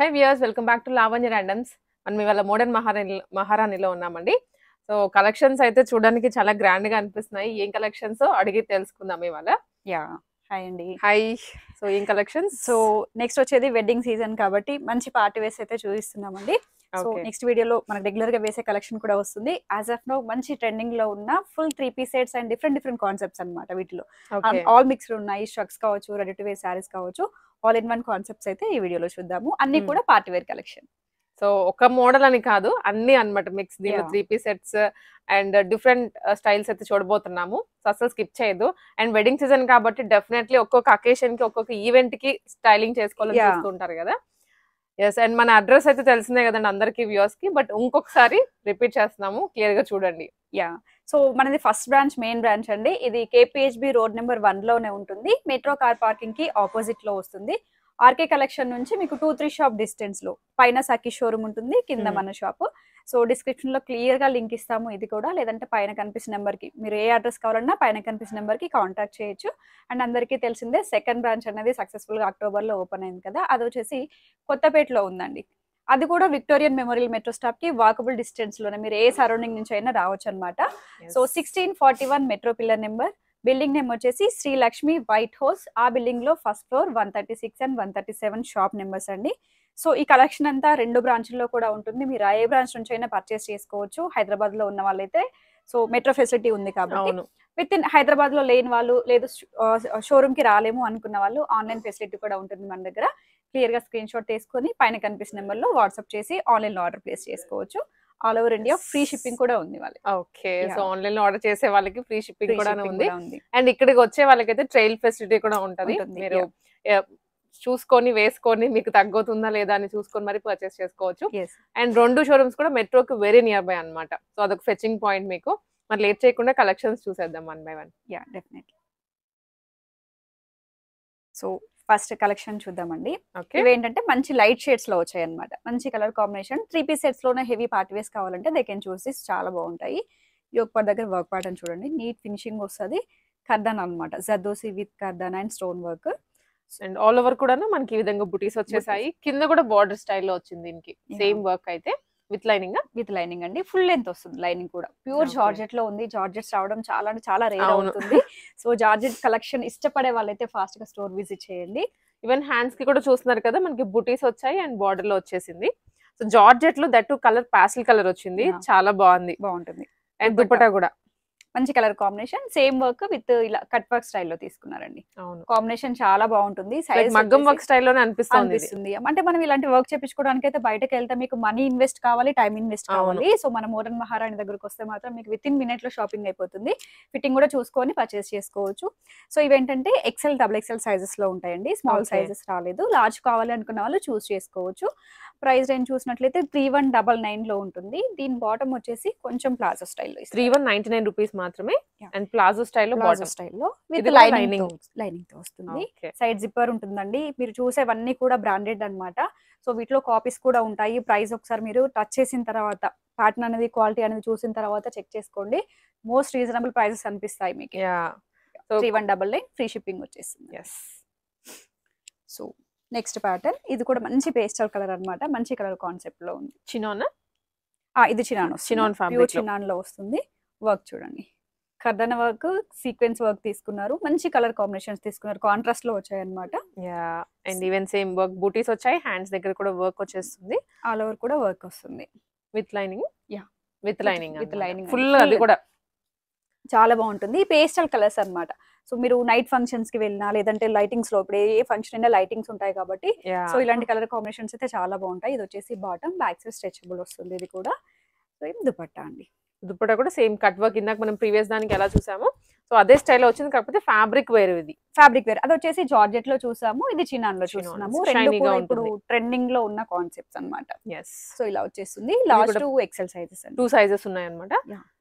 High viewers, welcome back to Lavanya randoms. మనం ఇవాళ modern మహారాణిలో ఉన్నామండి. సో కలెక్షన్స్ అయితే చూడడానికి చాలా గ్రాండ్ గా అనిపిస్తున్నాయి. ఏం కలెక్షన్స్ అడిగి తెలుసుకుందాం ఇవాళ. యా హాయ్ అండి. హాయ్. సో ఏం కలెక్షన్స్? సో నెక్స్ట్ వచ్చేది వెడ్డింగ్ సీజన్ కాబట్టి మంచి పార్టీ వేర్స్ అయితే చూపిస్తున్నామండి. సో నెక్స్ట్ వీడియోలో మనకు రెగ్యులర్ గా వేసే కలెక్షన్ కూడా వస్తుంది. యాజ్ ఆఫ్ నో మంచి ట్రెండింగ్ లో ఉన్న full 3-piece sets and different concepts అన్నమాట. వీటిలో ఆల్ మిక్స్డ్ ఉన్నాయి. స్ట్రక్స్ కావచ్చు, రెడీ టు వేర్ సారీస్ కావచ్చు, ఆల్ ఇన్ వన్ కాన్సెప్ట్స్ అయితే ఈ వీడియోలో చూద్దాము. అన్ని కూడా పార్టీ వేర్ కలెక్షన్. సో ఒక మోడల్ అని కాదు, అన్ని అన్నమాట మిక్స్. దీనిలో 3-piece sets and different styles అయితే చూడబోతున్నాము. సో అసలు స్కిప్ చేయదు. అండ్ వెడ్డింగ్ సీజన్ కాబట్టి డెఫినెట్లీ ఒక్కొక్క అకేషన్ కి ఒక్కొక్క ఈవెంట్ కి స్టైలింగ్ చేసుకోవాలని చూస్తుంటారు కదా. ఎస్, అండ్ మన అడ్రస్ అయితే తెలిసిందే కదండి అందరికి వ్యూవర్స్ కి, బట్ ఇంకొకసారి రిపీట్ చేస్తున్నాము, క్లియర్ గా చూడండి. యా, సో మనది ఫస్ట్ బ్రాంచ్, మెయిన్ బ్రాంచ్ అండి. ఇది KPHB రోడ్ నెంబర్ 1 లోనే ఉంటుంది. మెట్రో కార్ పార్కింగ్ కి ఆపోజిట్ లో వస్తుంది. ఆర్కే కలెక్షన్ నుంచి మీకు 2-3 షాప్ డిస్టెన్స్ లో పైన సఖీ షోరూమ్ ఉంటుంది, కింద మన షాప్. సో డిస్క్రిప్షన్ లో క్లియర్ గా లింక్ ఇస్తాము. ఇది కూడా లేదంటే పైన కనిపిస్తున్న నెంబర్ కి, మీరు ఏ అడ్రస్ కావాలన్నా పైన కనిపిస్తున్న నెంబర్ కి కాంటాక్ట్ చేయొచ్చు. అండ్ అందరికీ తెలిసిందే సెకండ్ బ్రాంచ్ అనేది సక్సెస్ఫుల్ గా అక్టోబర్ లో ఓపెన్ అయింది కదా. అది వచ్చేసి కొత్తపేటలో ఉందండి. అది కూడా విక్టోరియన్ మెమోరియల్ మెట్రో స్టాప్ కి వాకబుల్ డిస్టెన్స్ లోనే, మీరు ఏ సరౌండింగ్ నుంచి అయినా రావచ్చు అనమాట. So 1641 metro pillar number. Building name వచ్చేసి శ్రీ లక్ష్మి వైట్ హౌస్. ఆ బిల్డింగ్ లో first floor 136 and 137 shop numbers అండి. సో ఈ కలెక్షన్ అంతా 2 బ్రాంచ్ల్లో కూడా ఉంటుంది. మీరు ఏ బ్రాంచ్ నుంచి అయినా పర్చేస్ చేసుకోవచ్చు. హైదరాబాద్ లో ఉన్న వాళ్ళైతే సో మెట్రో ఫెసిలిటీ ఉంది కాబట్టి, విత్ ఇన్ హైదరాబాద్ లో లేని వాళ్ళు, లేదు షోరూమ్ కి రాలేము అనుకున్న వాళ్ళు, ఆన్లైన్ ఫెసిలిటీ కూడా ఉంటుంది మన దగ్గర. క్లియర్ గా స్క్రీన్ షాట్ తీసుకొని పైన కనిపిస్తున్న నెంబర్ లో వాట్సాప్ చేసి ఆన్లైన్ లో ఆర్డర్ ప్లేస్ చేసుకోవచ్చు. All over India free shipping కూడా ఉంది వాళ్ళకి. ఓకే, సో ఆన్లైన్ లో ఆర్డర్ చేసే వాళ్ళకి ఫ్రీ షిప్పింగ్ కూడా ఉంది. అండ్ ఇక్కడికి వచ్చే వాళ్ళకైతే ట్రైల్ ఫెసిలిటీ కూడా ఉంటది. మీరు చూసుకొని వేసుకొని మీకు తగ్గుతుందా లేదా అని చూసుకొని మరి పర్చేస్ చేసుకోవచ్చు. అండ్ 2 షోరూమ్స్ కూడా మెట్రోకి వెరీ నియర్ బై అన్నమాట. సో అదొక ఫెచింగ్ పాయింట్ మీకు. మరి లేట్ చేయకుండా కలెక్షన్స్ చూసేద్దాం 1 by 1. Yeah, definitely. So first collection చూద్దామండి. ఇవేంటంటే మంచి లైట్ షేడ్స్ లో వచ్చాయి అనమాట. మంచి కలర్ కాంబినేషన్. 3-piece సెట్స్ లోనే హెవీ పార్టీ వేస్ కావాలంటే దే కెన్ చూస్ దిస్. చాలా బాగుంటాయి. యోక్ పార్ట్ దగ్గర వర్క్ ప్యాటర్న్ చూడండి, నీట్ ఫినిషింగ్ వస్తుంది. కర్దాన్ అనమాట, జర్దోసి విత్ కర్దాన్ and stone work. And all over కూడా మనకి ఈ విధంగా బుటీస్ వచ్చేసాయి. కింద కూడా బార్డర్ స్టైల్లో వచ్చింది. దీనికి సేమ్ వర్క్ అయితే విత్ లైనింగ్ అండి. ఫుల్ లెంత్ వస్తుంది. లైనింగ్ కూడా ప్యూర్ జార్జెట్ లో ఉంది. జార్జెట్స్ రావడం చాలా అంటే చాలా రేర్ అవుతుంది. సో జార్జెట్ కలెక్షన్ ఇష్టపడే వాళ్ళైతే ఫాస్ట్ గా స్టోర్ విజిట్ చేయండి. ఈవెన్ హ్యాండ్స్ కి కూడా చూస్తున్నారు కదా, మనకి బుటీస్ వచ్చాయి అండ్ బార్డర్ లో వచ్చేసింది. సో జార్జెట్ లో దట్ కలర్ పాస్టల్ కలర్ వచ్చింది, చాలా బాగుంటుంది. అండ్ దుపట్టా కూడా మంచి colour combination. Same work with ఇలా కట్ వర్క్ స్టైల్లో తీసుకున్నారండి. కాంబినేషన్ చాలా బాగుంటుంది. మగ్గం వర్క్ స్టైల్లోనే అనిపిస్తుంది. అంటే మనం ఇలాంటి వర్క్ చేపించుకోవడానికి అయితే బయటకు వెళ్తే మీకు మనీ ఇన్వెస్ట్ కావాలి, టైం ఇన్వెస్ట్ కావాలి. సో మన మోడర్న్ మహారాణి దగ్గరకు వస్తే మాత్రం మీకు విత్ ఇన్ మినిట్ లో షాపింగ్ అయిపోతుంది. ఫిట్టింగ్ కూడా చూసుకొని పర్చేస్ చేసుకోవచ్చు. సో ఇవేంటంటే XL, XXL సైజెస్ లో ఉంటాయండి. స్మాల్ సైజెస్ రాలేదు. లార్జ్ కావాలి అనుకున్న వాళ్ళు చూస్ చేసుకోవచ్చు. ప్రైస్ రేంజ్ చూసినట్లయితే 3199 లో ఉంటుంది. దీని బాటమ్ వచ్చేసి కొంచెం ప్లాజో స్టైల్లో 3199 రూపీస్ మాత్రమే. అండ్ ప్లాజో స్టైల్లో విత్ లైనింగ్ తో వస్తుంది. సైడ్ జిప్పర్ ఉంటుందండి. మీరు చూసేవన్నీ కూడా బ్రాండెడ్ అన్నమాట. సో వీటిలో కాపీస్ కూడా ఉంటాయి. ప్రైస్ ఒకసారి మీరు టచ్ చేసిన తర్వాత, ప్యాటర్న్ అనేది, క్వాలిటీ అనేది చూసిన తర్వాత చెక్ చేసుకోండి. మోస్ట్ రీజనబుల్ ప్రైసెస్ అనిపిస్తాయి మీకు. 3199 ఫ్రీ షిప్పింగ్ వచ్చేస్తుంది. సో నెక్స్ట్ ప్యాటర్న్, ఇది కూడా మంచి పేస్టల్ కలర్ అన్నమాట. మంచి కలర్ కాన్సెప్ట్ లో ఉంది. ఇది చినాన్ లో వస్తుంది. వర్క్ చూడండి, కర్దన వర్క్, సీక్వెన్స్ వర్క్ తీసుకున్నారు. మంచి కలర్ కాంబినేషన్స్ తీసుకున్నారు. కాంట్రాస్ట్ లో వచ్చాయి అన్నమాట. అండ్ ఈవెన్ సేమ్ వర్క్ బూటీస్ వచ్చాయి. హ్యాండ్స్ దగ్గర కూడా వర్క్ వచ్చేస్తుంది. ఆల్ ఓవర్ కూడా వర్క్ వస్తుంది విత్ లైనింగ్ ఫుల్. అది కూడా చాలా బాగుంటుంది. పేస్టల్ కలర్స్ అన్నమాట. సో మీరు నైట్ ఫంక్షన్స్ కి వెళ్ళినా, లేదంటే లైటింగ్స్ లో, ఇప్పుడు ఏ ఫంక్షన్ అయినా లైటింగ్స్ ఉంటాయి కాబట్టి, సో ఇలాంటి కలర్ కాంబినేషన్స్ అయితే చాలా బాగుంటాయి. ఇది వచ్చేసి బాటమ్, బ్యాక్ సైడ్ స్ట్రెచబుల్ వస్తుంది. ఇది కూడా. సో ఇది దుపట్టా అండి. దుపట్టా కూడా సేమ్ కట్ వర్క్. ఇందాక మనం ప్రీవియస్ దానికి ఎలా చూసాము, సో అదే స్టైల్ వచ్చింది. కాకపోతే ఫ్యాబ్రిక్ వేర్. ఇది ఫ్యాబ్రిక్ వేర్. అది వచ్చేసి జార్జెట్ లో చూసాము, ఇది చినాన్ లో చూస్తున్నాము. రెండు కూడా ఇప్పుడు ట్రెండింగ్ లో ఉన్న కాన్సెప్ట్స్ అన్నమాట. సో ఇలా వచ్చేస్తుంది. లాస్ట్ 2 XL సైజెస్, 2 సైజెస్ ఉన్నాయి అన్నమాట.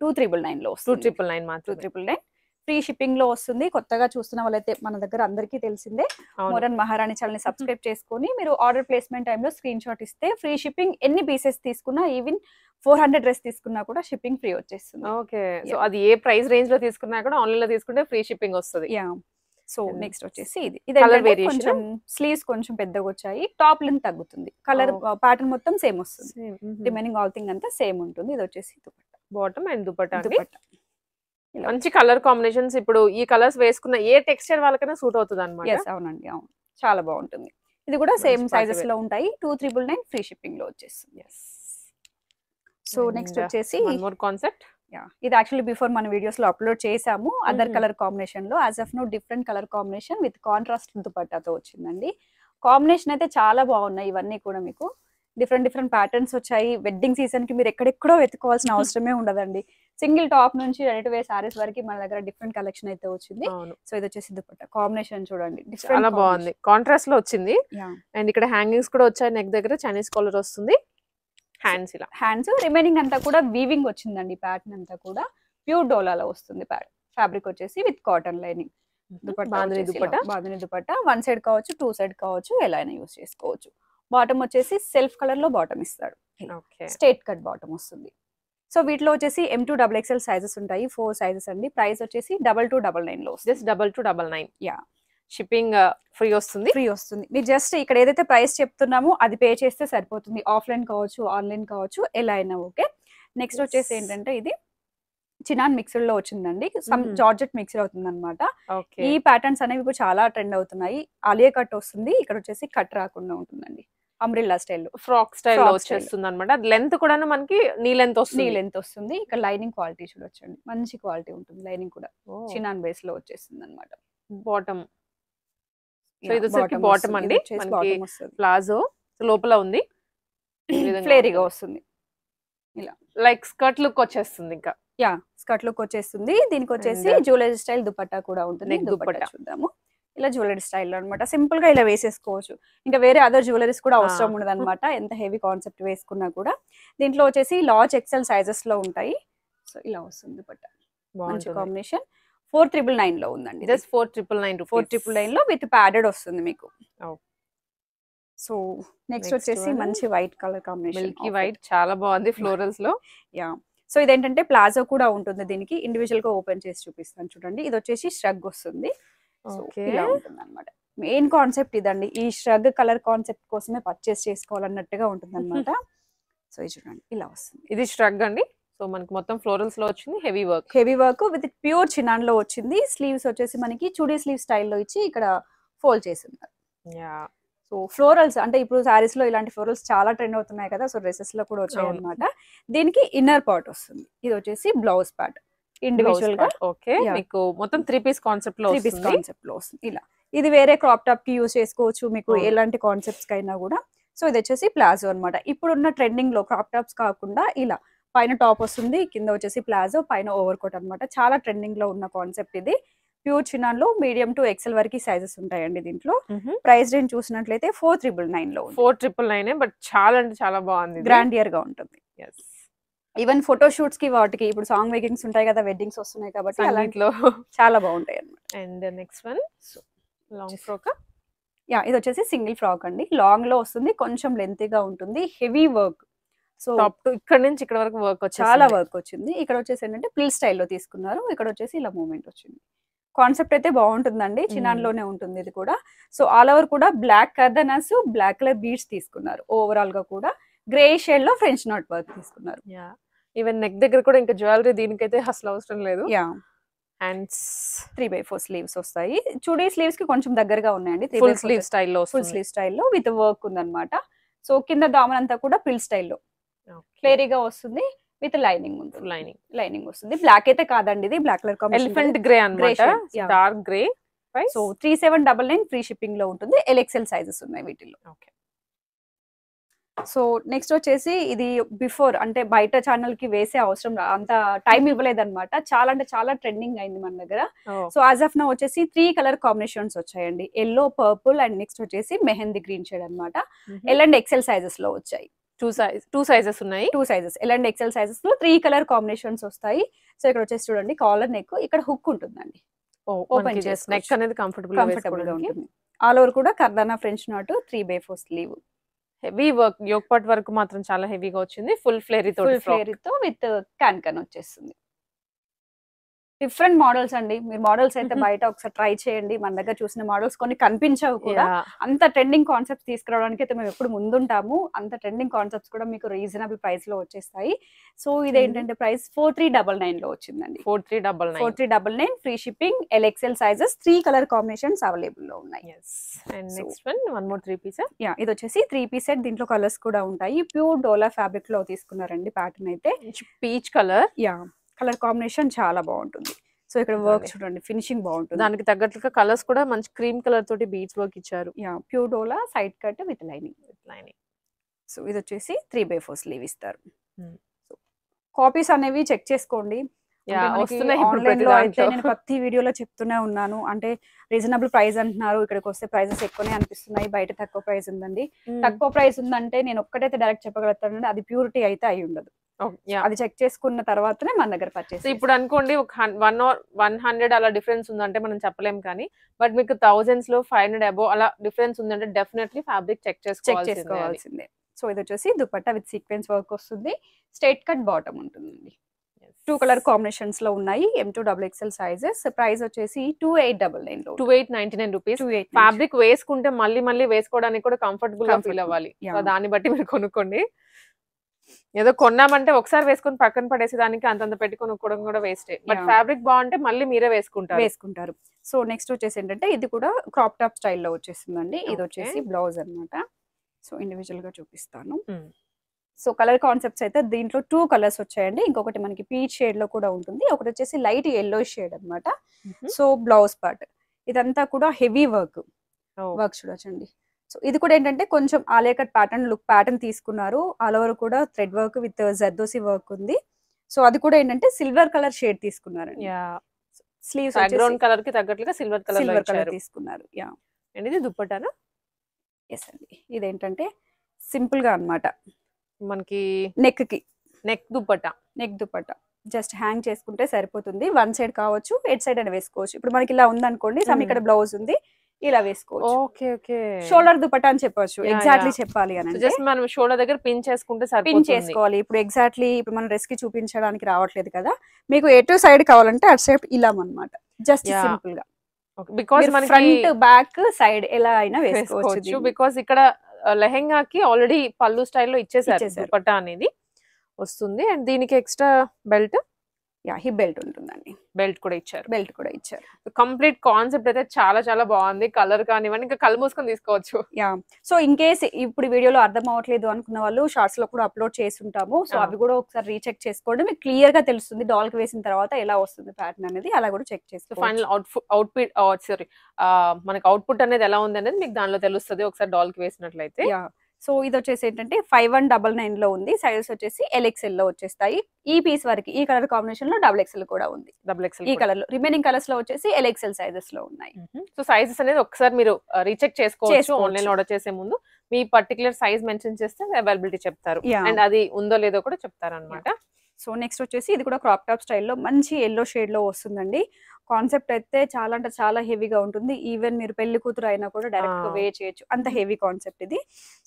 2999 లో 2999 మాత్రం. 2999 ఫ్రీ షిప్పింగ్ లో వస్తుంది. కొత్తగా చూస్తున్న వాళ్ళైతే మన దగ్గర అందరికీ తెలిసిందే, మోడర్న్ మహారాణి ఛానల్ ని సబ్స్క్రైబ్ చేసుకొని మీరు ఆర్డర్ ప్లేస్మెంట్ టైంలో స్క్రీన్ షాట్ ఇస్తే ఫ్రీ షిప్పింగ్. ఎన్ని పీసెస్ తీసుకున్నా, ఈవెన్ 400 డ్రెస్ తీసుకున్నా కూడా షిప్పింగ్ ఫ్రీ వచ్చేస్తుంది. ఓకే, సో అది ఏ ప్రైస్ రేంజ్ లో తీసుకున్నా కూడా ఆన్లైన్ లో తీసుకుంటే ఫ్రీ షిప్పింగ్ వస్తుంది. సో And నెక్స్ట్ వచ్చేసి ఇది Colour ఇదేంటంటే variation? కొంచెం స్లీవ్స్ కొంచెం పెద్దగా వచ్చాయి, టాప్ ఏంటంటే Variation? కొంచెం స్లీవ్స్ కొంచెం పెద్దగా వచ్చాయి, టాప్ లెంత్ తగ్గుతుంది, కలర్ Oh. ప్యాటర్న్ మొత్తం సేమ్ వస్తుంది, Same. రిమైనింగ్ ఆల్ థింగ్ అంతా సేమ్ ఉంటుంది. ఇది వచ్చేసి దుపట్టా, బాటమ్ అండ్ దుపట్టా అండి. దుపట్టా ఇలా మంచి కలర్ కాంబినేషన్స్. ఇప్పుడు ఈ కలర్స్ వేసుకున్న ఏ టెక్స్చర్ వాళ్ళకైనా సూట్ అవుతుంది అనమాట. ఎస్ అవునండి, అవును చాలా బాగుంటుంది. ఇది కూడా మంచి సేమ్ party సైజెస్ wear. లో ఉంటాయి, 2,999 ఫ్రీ షిప్పింగ్ లో వచ్చేస్తుంది. Yes. సో And, నెక్స్ట్ వచ్చేసి one more concept. ఇది యాక్చువల్లీ బిఫోర్ మన వీడియోస్ లో అప్లోడ్ చేసాము, అదర్ కలర్ కాంబినేషన్ లో. As of no different colour combination with contrast దుపట్టాతో వచ్చిందండి. కాంబినేషన్ అయితే చాలా బాగున్నాయి, ఇవన్నీ కూడా మీకు డిఫరెంట్ ప్యాటర్న్స్ వచ్చాయి. వెడ్డింగ్ సీజన్ కి మీరు ఎక్కడెక్కడో వెతుకోవాల్సిన అవసరమే ఉండదండి. సింగిల్ టాప్ నుంచి రెడీ టు వేర్ సారీస్ వరకు మన దగ్గర డిఫరెంట్ కలెక్షన్ అయితే వచ్చింది. అవును, సో ఇది వచ్చేసి దుపట్టా కాంబినేషన్ చూడండి, చాలా బాగుంది, కాంట్రాస్ట్ లో వచ్చింది. యా అండ్ ఇక్కడ హ్యాంగింగ్స్ కూడా వచ్చాయి, నెక్ దగ్గర చైనీస్ కాలర్ వస్తుంది, హ్యాండ్స్ ఇలా. హ్యాండ్స్ రిమైనింగ్ అంతా కూడా వీవింగ్ వచ్చిందండి, ప్యాటర్న్ అంతా కూడా ప్యూర్ డోలాలో వస్తుంది. ఫ్యాబ్రిక్ వచ్చేసి with cotton lining. Bandhani dupatta. Bandhani dupatta 1 side కావచ్చు, 2 సైడ్ కావచ్చు, ఎలా అయినా యూస్ చేసుకోవచ్చు. బాటమ్ వచ్చేసి సెల్ఫ్ కలర్ లో బాటమ్ ఇస్తాడు, ఓకే, స్ట్రేట్ కట్ బాటమ్ వస్తుంది. సో వీటిలో వచ్చేసి M2 XXL సైజెస్ ఉంటాయి, 4 సైజెస్ అండి. ప్రైస్ వచ్చేసి 2299 లో వస్తుంది. జస్ట్ 2299. యా, షిప్పింగ్ ఫ్రీ వస్తుంది. ఫ్రీ వస్తుంది. మీరు జస్ట్ ఇక్కడ ఏదైతే ప్రైస్ చెప్తున్నామో అది పే చేస్తే సరిపోతుంది. ఆఫ్లైన్ కావచ్చు, ఆన్లైన్ కావచ్చు, ఎలా అయినా ఓకే. నెక్స్ట్ వచ్చేసి ఏంటంటే ఇది చినాన్ మిక్స్డ్ లో వచ్చిందండి, సమ్ జార్జెట్ మిక్స్డ్ అవుతుంది అనమాట. ఓకే, ఈ ప్యాటర్న్స్ అనేవి ఇప్పుడు చాలా ట్రెండ్ అవుతున్నాయి. ఆలియా కట్ వస్తుంది, ఇక్కడ వచ్చేసి కట్ రాకుండా ఉంటుందండి, అంబ్రిల్లా స్టైల్, ఫ్రాక్ స్టైల్ లో వచ్చేస్తుంది అనమాట. లెంత్ కూడా మనకి నీ లెంత్ వస్తుంది, నీ లెంత్ వస్తుంది. ఇక్కడ లైనింగ్ క్వాలిటీ చూడొచ్చండి, మంచి క్వాలిటీ ఉంటుంది. లైనింగ్ కూడా చినాన్ బేస్ లో వచ్చేస్తుంది అనమాట. బాటమ్, సో ఇది వచ్చేసి బాటమ్ అండి, మనకి ప్లాజో లోపల ఉంది, ఫ్లేరీగా వస్తుంది, ఇలా లైక్ స్కర్ట్ లుక్ వచ్చేస్తుంది. ఇంకా యా, స్కర్ట్ లుక్ వచ్చేస్తుంది. దీనికి వచ్చేసి జ్యువెలరీ స్టైల్ దుపట్టా కూడా ఉంటుంది. దుపట్టా చూద్దాము, ఇలా జ్యువెలరీ స్టైల్ అనమాట. సింపుల్ గా ఇలా వేసేసుకోవచ్చు, ఇంకా వేరే అదర్ జ్యువెలరీస్ కూడా అవసరం ఉండదు అనమాట, ఎంత హెవీ కాన్సెప్ట్ వేసుకున్నా కూడా. దీంట్లో వచ్చేసి లార్జ్ ఎక్సెల్ సైజెస్ లో ఉంటాయి. సో ఇలా వస్తుంది దుపట్టా, మంచి కాంబినేషన్. 4,999 లో ఉందండి, జస్ట్ 4,999 లో విత్ ప్యాడెడ్ వస్తుంది మీకు. సో నెక్స్ట్ వచ్చేసి మంచి white colour combination, Milky white, చాలా బాగుంది ఫ్లోరల్స్ లో. యా, సో ఇదేంటంటే ప్లాజో కూడా ఉంటుంది దీనికి. ఇండివిజువల్ గా ఓపెన్ చేసి చూపిస్తాను చూడండి. ఇది వచ్చేసి ష్రగ్ వస్తుంది, ఇలా ఉంటుంది అనమాట. మెయిన్ కాన్సెప్ట్ ఇదండి, ఈ ష్రగ్ కలర్ కాన్సెప్ట్ కోసమే పర్చేస్ చేసుకోవాలన్నట్టుగా ఉంటుంది అనమాట. సో ఇది చూడండి, ఇలా వస్తుంది. ఇది ష్రగ్ అండి. సో మనకి మొత్తం ఫ్లోరల్స్ లో వచ్చింది, heavy work with pure chinon లో వచ్చింది. స్లీవ్స్ వచ్చేసి మనకి చుడీ స్లీవ్ స్టైల్లో ఇచ్చి ఇక్కడ ఫోల్డ్ చేసి ఉన్నారు. సో ఫ్లోరల్స్ అంటే ఇప్పుడు సారీస్ లో ఇలాంటి ఫ్లోరల్స్ చాలా ట్రెండ్ అవుతున్నాయి కదా, సో డ్రెస్సెస్ లో కూడా వచ్చాయి అనమాట. దీనికి ఇన్నర్ పార్ట్ వస్తుంది, ఇది వచ్చేసి బ్లౌజ్ పార్ట్ ఇండివిజువల్ గా. ఓకే, మీకు మొత్తం 3 పీస్ కాన్సెప్ట్ లో వస్తుంది. ఇలా ఇది వేరే క్రాప్ టాప్ కి యూస్ చేసుకోవచ్చు, మీకు ఎలాంటి కాన్సెప్ట్స్ కైనా కూడా. సో ఇది వచ్చేసి ప్లాజో అనమాట. ఇప్పుడున్న ట్రెండింగ్ లో క్రాప్ టాప్స్ కాకుండా ఇలా పైన టాప్ వస్తుంది, కింద వచ్చేసి ప్లాజో, పైన ఓవర్ కోట్ అనమాట. చాలా ట్రెండింగ్ లో ఉన్న కాన్సెప్ట్ ఇది. ప్యూర్ చినాన్ లో మీడియం టు ఎక్సెల్ వరకు సైజెస్ ఉంటాయండి దీంట్లో. ప్రైస్ రేంజ్ చూసినట్లయితే 4,999 లో 4,999, బట్ చాలా అంటే చాలా బాగుంది, గ్రాండియర్ గా ఉంటుంది. ఈవెన్ ఫోటో షూట్స్ కి వాటికి ఇప్పుడు సాంగ్ మేకింగ్స్ ఉంటాయి కదా, వెడ్డింగ్స్ వస్తున్నాయి కాబట్టి అలాంటిలో చాలా బాగుంటాయి అన్నమాట. And next one long frock. Yeah, ఇది వచ్చేసి సింగిల్ ఫ్రాక్ అండి, లాంగ్ లో వస్తుంది, కొంచెం లెంతీగా ఉంటుంది, హెవీ వర్క్. సో ఇక్కడ నుంచి ఇక్కడ వరకు వర్క్ చాలా వర్క్ వచ్చింది. ఇక్కడ వచ్చేసి ఏంటంటే ప్రిల్ స్టైల్లో తీసుకున్నారు, ఇక్కడ వచ్చేసి ఇలా మూమెంట్ వచ్చింది. కాన్సెప్ట్ అయితే బాగుంటుందండి, చినాన్ లోనే ఉంటుంది ఇది కూడా. సో ఆల్ ఓవర్ కూడా బ్లాక్ కర్దనాస్, బ్లాక్ కలర్ బీడ్స్ తీసుకున్నారు. ఓవరాల్ గా కూడా గ్రే షేడ్ లో ఫ్రెంచ్ నాట్ వర్క్ తీసుకున్నారు. ఈవెన్ నెక్ దగ్గర కూడా ఇంకా జ్యువెలరీ దీనికైతే అసలు అవసరం లేదు. యా, హ్యాండ్స్ 3/4 స్లీవ్స్ వస్తాయి. చుడీ స్లీవ్స్ కి కొంచెం దగ్గరగా ఉన్నాయండి, ఫుల్ స్లీవ్ స్టైల్లో విత్ వర్క్ ఉందన్నమాట. సో కింద దామన్ అంతా కూడా ప్రిల్ స్టైల్లో ఫ్లేరీగా వస్తుంది, విత్ లైనింగ్ ఉంటుంది. లైనింగ్ వస్తుంది. బ్లాక్ అయితే కాదండి, ఇది black colour combination, elephant grey అన్నమాట, dark grey. So 3,799 free shipping లో ఉంటుంది. LXL సైజెస్ ఉన్నాయి వీటిలో. సో నెక్స్ట్ వచ్చేసి ఇది బిఫోర్ అంటే బయట ఛానల్ కి వేసే అవసరం అంత టైం ఇవ్వలేదన్నమాట, చాలా అంటే చాలా ట్రెండింగ్ అయింది మన దగ్గర. సో యాజ్ ఆఫ్ నౌ వచ్చేసి 3 కలర్ కాంబినేషన్స్ వచ్చాయండి, ఎల్లో, పర్పుల్ అండ్ నెక్స్ట్ వచ్చేసి మెహందీ గ్రీన్ షేడ్ అనమాట. L and XL సైజెస్ లో వచ్చాయి. 2 సైజెస్ ఉన్నాయి, 2 sizes L and XL sizes లో 3 కలర్ కాంబినేషన్స్ వస్తాయి. సో ఇక్కడ వచ్చేసి చూడండి, కాలర్ నెక్, ఇక్కడ హుక్ ఉంటుందండి, ఓపెన్ చేసి నెక్ అనేది కంఫర్టబుల్ గా ఉంటుంది. ఆల్ ఓవర్ కూడా కర్దానా French knot 3/4 sleeve. Heavy work, yoke part work మాత్రం చాలా హెవీగా వచ్చింది. ఫుల్ ఫ్లేరీతో విత్ క్యాన్ వచ్చేస్తుంది. డిఫరెంట్ మోడల్స్ అండి. మీరు మోడల్స్ అయితే బయట ఒకసారి ట్రై చేయండి. మన దగ్గర చూసిన మోడల్స్ కొన్ని కనిపించవు కూడా. అంత ట్రెండింగ్ కాన్సెప్ట్స్ తీసుకురావడానికి అయితే మేము ఎప్పుడు ముందుంటాము. అంత ట్రెండింగ్ కాన్సెప్ట్స్ కూడా మీకు రీజనబుల్ ప్రైస్ లో వచ్చేస్తాయి. సో ఇదేంటంటే ప్రైస్ 4399 లో వచ్చిందండి. 4399 free shipping. LXL sizes 3 colour combinations available లో ఉన్నాయి. And next one more 3 piece. Yeah, ఇది వచ్చేసి 3 పీస్ సెట్. దీంట్లో కలర్స్ కూడా ఉంటాయి. ప్యూర్ డోలా ఫ్యాబ్రిక్ లో తీసుకున్నారండి ప్యాటర్న్ అయితే. Peach colour. Yeah, colour combination చాలా బాగుంటుంది. సో ఇక్కడ వర్క్ చూడండి, ఫినిషింగ్ బాగుంటుంది. దానికి తగ్గట్టుగా కలర్స్ కూడా మంచి క్రీమ్ కలర్ తోటి బీడ్స్ వర్క్ ఇచ్చారు. Yeah, pure dola side cut with lining. So ఇది వచ్చేసి 3/4 స్లీవ్ ఇస్తారు. సో కాపీస్ అనేవి చెక్ చేసుకోండి. ఆన్లైన్ లో అయితే నేను ప్రతి వీడియోలో చెప్తూనే ఉన్నాను, అంటే రీజనబుల్ ప్రైస్ అంటున్నారు, ఇక్కడికి వస్తే ప్రైసెస్ ఎక్కువనే అనిపిస్తున్నాయి, బయట తక్కువ ప్రైస్ ఉందండి. తక్కువ ప్రైస్ ఉందంటే నేను ఒక్కటైతే డైరెక్ట్ చెప్పగలుగుతానండి, అది ప్యూరిటీ అయితే అయి ఉండదు. అది చెక్ చేసుకున్న తర్వాతనే మన దగ్గర పర్చేస్. ఇప్పుడు అనుకోండి ఒక 100 అలా డిఫరెన్స్ ఉందంటే మనం చెప్పలేం, కానీ బట్ మీకు థౌజండ్స్ లో 500 అబోవ్ అలా డిఫరెన్స్ ఉందంటే డెఫినెట్లీ ఫ్యాబ్రిక్ చెక్ చేసుకోవాల్సిందే. సో ఇది వచ్చేసి దుపట్టా విత్ సీక్వెన్స్ వర్క్ వస్తుంది. స్ట్రైట్ కట్ బాటమ్ ఉంటుందండి. 2 కలర్ కాంబినేషన్స్ లో ఉన్నాయి. M2 XXL sizes. ప్రైస్ వచ్చేసి 2899 లో 2899 రూపీస్. ఫ్యాబ్రిక్ వేసుకుంటే మళ్ళీ వేసుకోవడానికి కూడా కంఫర్టబుల్ గా ఫీల్ అవ్వాలి. దాన్ని బట్టి మీరు కొనుక్కోండి. ఏదో కొన్నామంటే ఒకసారి వేసుకొని పక్కన పడేసి దానికి అంతంత పెట్టి కొనుక్కోవడం కూడా వేస్టే. బట్ ఫ్యాబ్రిక్ బాగుంటే మళ్ళీ మీరే వేసుకుంటారు. సో నెక్స్ట్ వచ్చేసి ఏంటంటే ఇది కూడా క్రాప్ టాప్ స్టైల్లో వచ్చేసిందండి. ఇది వచ్చేసి బ్లౌజ్ అన్నమాట. సో ఇండివిజువల్ గా చూపిస్తాను. సో కలర్ కాన్సెప్ట్స్ అయితే దీంట్లో 2 కలర్స్ వచ్చాయండి. ఇంకొకటి మనకి పీచ్ షేడ్ లో కూడా ఉంటుంది, ఒకటి వచ్చేసి లైట్ ఎల్లో షేడ్ అన్నమాట. సో బ్లౌజ్ పార్ట్ ఇదంతా కూడా హెవీ వర్క్ చూడొచ్చండి. సో ఇది కూడా ఏంటంటే కొంచెం ఆలియా కట్ ప్యాటర్న్ తీసుకున్నారు. ఆల్ ఓవర్ కూడా thread work with zardozi work ఉంది. సో అది కూడా ఏంటంటే సిల్వర్ కలర్ షేడ్ తీసుకున్నారండి. స్లీవ్స్ బ్యాక్గ్రౌండ్ కలర్ కి తగ్గట్టుగా సిల్వర్ కలర్ తీసుకున్నారు. యా, అండ్ ఇది దుపట్టానా? ఎస్ అండి. ఇదేంటంటే సింపుల్ గా అన్నమాట, మనకి నెక్ దుపట్టా జస్ట్ హ్యాంగ్ చేసుకుంటే సరిపోతుంది. 1 సైడ్ కావచ్చు, 8 సైడ్ అని వేసుకోవచ్చు. ఇప్పుడు మనకి ఇలా ఉంది అనుకోండి, సమ్ ఇక్కడ బ్లౌజ్ ఉంది, ఇలా వేసుకోవచ్చు. షోల్డర్ దుపట్టా అని చెప్పొచ్చు. ఎగ్జాక్ట్లీ చెప్పాలి అని జస్ట్ మనం షోల్డర్ దగ్గర పిన్ చేసుకుంటే పిన్ చేసుకోవాలి. ఇప్పుడు ఎగ్జాక్ట్లీ ఇప్పుడు మనం డ్రెస్ కి చూపించడానికి రావట్లేదు కదా, మీకు ఎటు సైడ్ కావాలంటే అటు సైడ్ ఇలా అన్నమాట. జస్ట్ సింపుల్ గా బికాజ్ ఫ్రంట్ బ్యాక్ సైడ్ ఎలా అయినా వేసుకోవచ్చు. బికాజ్ ఇక్కడ లెహెంగాకి ఆల్రెడీ పళ్ళు స్టైల్లో ఇచ్చేసారు దుపట్టా అనేది వస్తుంది. అండ్ దీనికి ఎక్స్ట్రా బెల్ట్, హిప్ బెల్ట్ ఉంటుందండి. బెల్ట్ కూడా ఇచ్చారు. కంప్లీట్ కాన్సెప్ట్ అయితే చాలా బాగుంది. కలర్ కానివ్వండి, ఇంకా కళ్ళు మూసుకొని తీసుకోవచ్చు. సో ఇన్ కేస్ ఇప్పుడు వీడియోలో అర్థం అవ్వట్లేదు అనుకున్న వాళ్ళు షార్ట్స్ లో కూడా అప్లోడ్ చేసి ఉంటాము. సో అవి కూడా ఒకసారి రీచెక్ చేసుకోండి, మీకు క్లియర్ గా తెలుస్తుంది డాల్ కి వేసిన తర్వాత ఎలా వస్తుంది ప్యాటర్న్ అనేది. అలా కూడా చెక్ చేసుకోండి. ఫైనల్ మనకి అవుట్పుట్ అనేది ఎలా ఉంది అనేది మీకు దానిలో తెలుస్తుంది ఒకసారి డాల్ కి వేసినట్లయితే. సో ఇది వచ్చేసి ఏంటంటే 5199 లో ఉంది. సైజెస్ వచ్చేసి LXL లో వచ్చేస్తాయి. ఈ పీస్ వరకు ఈ కలర్ కాంబినేషన్ లో XXL కూడా ఉంది. ఈ కలర్ లో రిమైనింగ్ కలర్స్ లో వచ్చేసి LXL సైజెస్ లో ఉన్నాయి. సో సైజెస్ అనేది ఒకసారి మీరు రీచెక్ చేసుకోవచ్చు. ఆన్లైన్ ఆర్డర్ చేసే ముందు మీ పర్టికులర్ సైజ్ మెన్షన్ చేస్తే అవైలబిలిటీ చెప్తారు, అండ్ అది ఉందో లేదో కూడా చెప్తారు అనమాట. సో నెక్స్ట్ వచ్చేసి ఇది కూడా క్రాప్ టాప్ స్టైల్లో మంచి ఎల్లో షేడ్ లో వస్తుందండి. కాన్సెప్ట్ అయితే చాలా అంటే చాలా హెవీగా ఉంటుంది. ఈవెన్ మీరు పెళ్లి కూతురు అయినా కూడా డైరెక్ట్ గా వేర్ చేయొచ్చు, అంత హెవీ కాన్సెప్ట్ ఇది.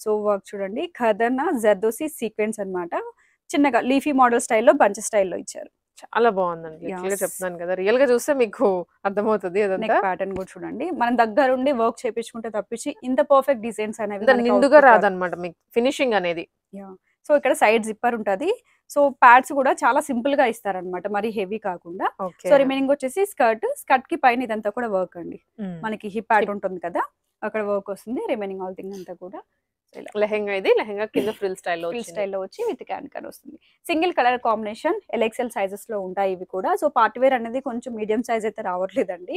సో వర్క్ చూడండి, ఖదర్నా జర్దోసి సీక్వెన్స్ అన్నమాట. చిన్నగా లీఫీ మోడల్ స్టైల్లో బంచ్ స్టైల్లో ఇచ్చారు. చాలా బాగుందండి. చెప్తున్నాను కదా, రియల్ గా చూస్తే మీకు అర్థమవుతుంది. ప్యాటర్న్ కూడా చూడండి, మనం దగ్గరుండి వర్క్ చేపించుకుంటే తప్పించి ఇంత పర్ఫెక్ట్ డిజైన్స్ అనేవి నిండుగా రాదన్నమాట మీకు ఫినిషింగ్ అనేది. సో ఇక్కడ సైడ్ జిప్పర్ ఉంటది. సో ప్యాడ్స్ కూడా చాలా సింపుల్ గా ఇస్తారనమాట, మరి హెవీ కాకుండా. సో రిమైనింగ్ వచ్చేసి స్కర్ట్ కి పైన ఇదంతా కూడా వర్క్ అండి. మనకి హిప్ ప్యాడ్ ఉంటుంది కదా, అక్కడ వర్క్ వస్తుంది. రిమైనింగ్ ఆల్ థింగ్ అంతా కూడా లెహెంగా కింద ఫ్రిల్ స్టైల్లో వచ్చి విత్ క్యాన్ వస్తుంది. Single colour combination LXL sizes లో ఉంటాయి ఇవి కూడా. సో పార్టీ వేర్ అనేది కొంచెం మీడియం సైజ్ అయితే రావట్లేదండి.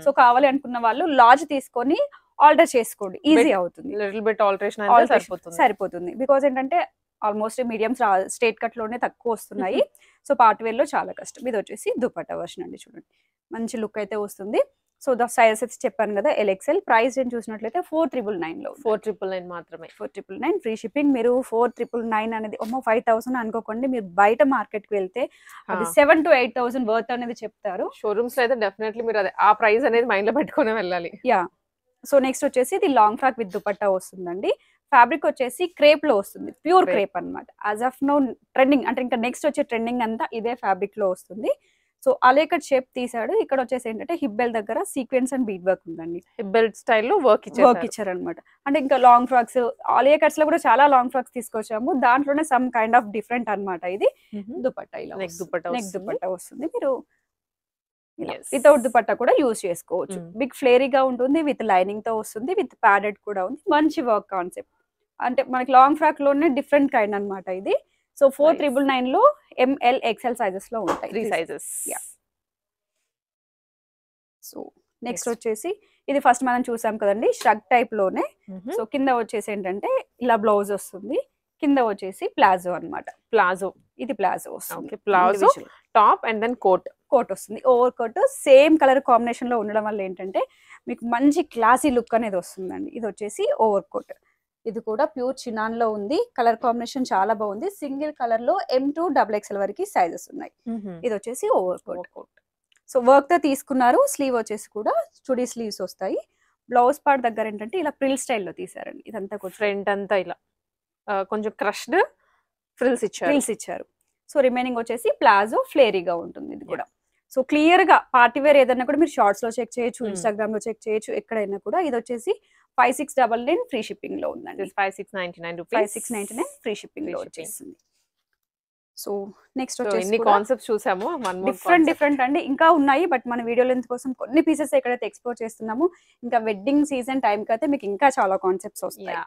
సో కావాలి అనుకున్న వాళ్ళు లార్జ్ తీసుకొని ఆల్టర్ చేసుకోండి, ఈజీ అవుతుంది. సరిపోతుంది. బికాస్ ఏంటంటే ఆల్మోస్ట్ మీడియం స్ట్రేట్ కట్ లోనే తక్కువ వస్తున్నాయి. సో పార్టీ వేర్ లో చాలా కష్టం. ఇది వచ్చేసి దుపట్టా వర్షన్ అండి. చూడండి మంచి లుక్ అయితే వస్తుంది. సో ద సైజెస్ చెప్పాను కదా LXL. ప్రైస్ ఏం చూసినట్లయితే 4999 లో 4999 మాత్రమే. 4999 ఫ్రీ షిప్పింగ్. మీరు 4999 అనేది 5000 అనుకోకండి, మీరు బయట మార్కెట్ కి వెళ్తే అది 7,000 to 8,000 వర్త్ అనేది చెప్తారు. షోరూమ్స్ లో అయితే డెఫినెట్లీ మీరు ఆ ప్రైస్ అనేది మైండ్ లో పెట్టుకుని వెళ్ళాలి. సో నెక్స్ట్ వచ్చేసి ఇది లాంగ్ ఫ్రాక్ విత్ దుపట్టా వస్తుందండి. ఫ్యాబ్రిక్ వచ్చేసి క్రేప్ లో వస్తుంది, ప్యూర్ క్రేప్ అన్నమాట. యాజ్ ఆఫ్ నో ట్రెండింగ్ అంటే ఇంకా నెక్స్ట్ వచ్చే ట్రెండింగ్ అంతా ఇదే ఫ్యాబ్రిక్ లో వస్తుంది. సో అలే కట్ షేప్ తీసాడు. ఇక్కడ వచ్చేసి ఏంటంటే హిప్ బెల్ట్ దగ్గర సీక్వెన్స్ అండ్ బీట్ వర్క్ ఉందండి. హిప్ బెల్ట్ స్టైల్లో వర్క్ ఇచ్చారనమాట. అంటే ఇంకా లాంగ్ ఫ్రాక్స్, ఆలియా కట్స్ లో కూడా చాలా లాంగ్ ఫ్రాక్స్ తీసుకొచ్చాము. దాంట్లోనే సమ్ కైండ్ ఆఫ్ డిఫరెంట్ అన్నమాట. ఇది దుపట్టా, ఇలా నెక్ దుపట్టా వస్తుంది. మీరు వితౌట్ దుపట్టా కూడా యూజ్ చేసుకోవచ్చు. బిగ్ ఫ్లేరీగా ఉంటుంది, విత్ లైనింగ్ తో వస్తుంది, విత్ ప్యాడెడ్ కూడా ఉంది. మంచి వర్క్ కాన్సెప్ట్. అంటే మనకి లాంగ్ ఫ్రాక్ లోనే డిఫరెంట్ కైండ్ అన్నమాట ఇది. సో 4999 లో ML XL సైజెస్ లో ఉంటాయి, 3 సైజెస్. సో నెక్స్ట్ వచ్చేసి ఇది ఫస్ట్ మనం చూసాం కదండి, ష్రగ్ టైప్ లోనే. సో కింద వచ్చేసి ఏంటంటే ఇలా బ్లౌజ్ వస్తుంది, కింద వచ్చేసి ప్లాజో అన్నమాట. ఇది ప్లాజో వస్తుంది. Palazzo top and then coat వస్తుంది. Over coat same colour combination లో ఉండడం వల్ల ఏంటంటే మీకు మంచి క్లాసీ లుక్ అనేది వస్తుందండి. ఇది వచ్చేసి ఓవర్ కోట్. ఇది కూడా ప్యూర్ చినాన్ లో ఉంది. కలర్ కాంబినేషన్ చాలా బాగుంది. సింగిల్ కలర్ లో M2 XXL వరకు సైజెస్ ఉన్నాయి. ఇది వచ్చేసి ఓవర్ కోట్. సో వర్క్ తో తీసుకున్నారు. స్లీవ్ వచ్చేసి కూడా చుడీ స్లీవ్స్ వస్తాయి. బ్లౌజ్ పార్ట్ దగ్గర ఏంటంటే ఇలా ప్రిల్ స్టైల్లో తీసారండి. ఇదంతా కూడా ఫ్రంట్ అంతా ఇలా కొంచెం క్రష్డ్ ఫ్రిల్స్ ఇచ్చారు. సో రిమైనింగ్ వచ్చేసి ప్లాజో ఫ్లేరీగా ఉంటుంది. ఇది కూడా సో క్లియర్ గా పార్టీ వేర్ ఏదైనా కూడా మీరు షార్ట్స్ లో చెక్ చేయొచ్చు, ఇన్స్టాగ్రామ్ లో చెక్ చేయొచ్చు, ఎక్కడైనా కూడా. ఇది వచ్చేసి 5699 ఫ్రీ షిప్పింగ్ లో ఉందండి. 5699 ఫ్రీ షిప్పింగ్ లో వచ్చేసింది. సో నెక్స్ట్ వచ్చేసి కాన్సెప్ట్స్ చూసాము, డిఫరెంట్ అండి. ఇంకా ఉన్నాయి, బట్ మన వీడియో లెంత్ కోసం కొన్ని పీసెస్ ఎక్కడైతే ఎక్స్ప్లోర్ చేస్తున్నాము. ఇంకా వెడ్డింగ్ సీజన్ టైం కి అయితే మీకు ఇంకా చాలా కాన్సెప్ట్స్ వస్తాయి.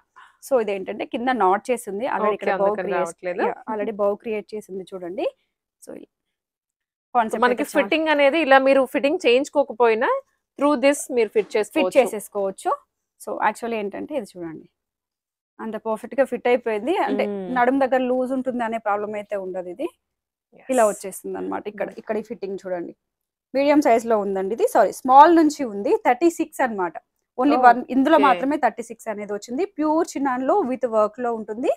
సో ఇదేంటంటే కింద నాట్ చేసింది, ఆల్రెడీ బౌ క్రియేట్ చేసింది చూడండి. సో మనకి ఫిట్టింగ్ అనేది ఇలా మీరు ఫిట్టింగ్ చేయించుకోకపోయినా త్రూ దిస్ మీరు ఫిట్ చేసేసుకోవచ్చు. సో యాక్చువల్లీ ఏంటంటే ఇది చూడండి, అంత పర్ఫెక్ట్ గా ఫిట్ అయిపోయింది. అంటే నడుము దగ్గర లూజ్ ఉంటుంది అనే ప్రాబ్లం అయితే ఉండదు. ఇది ఇలా వచ్చేస్తుంది అనమాట. ఇక్కడ ఈ ఫిట్టింగ్ చూడండి, మీడియం సైజ్ లో ఉందండి. ఇది స్మాల్ నుంచి ఉంది 36 అన్నమాట. ఓన్లీ ఇందులో మాత్రమే 36 అనేది వచ్చింది. ప్యూర్ చినాన్ లో విత్ వర్క్ లో ఉంటుంది.